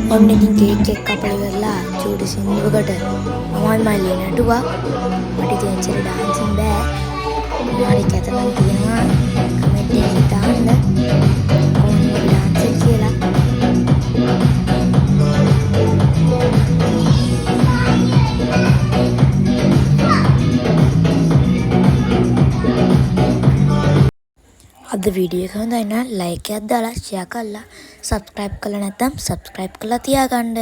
ඔන්න ඉතින් කේක් එක කපලා ඉවරලා චූටි සින්දුවකට මමයි මල්ලි නටුවා. මට ඉතින් ඇත්තට ඩාන්සින් බෑ. මොනාරි කැතනම් තියෙනවා කමෙන්ට් එකේ දාන්න කොහොමද ඩාන්ස් එක කියලා. අද වීඩියෝ එක හොඳයි නම් ලයික් එකක් දාලා ෂෙයා කරලා සබ්ස්ක්‍රයිබ් කරලා නැත්නම් සබ්ස්ක්‍රයිබ් කරලා තියාගන්න.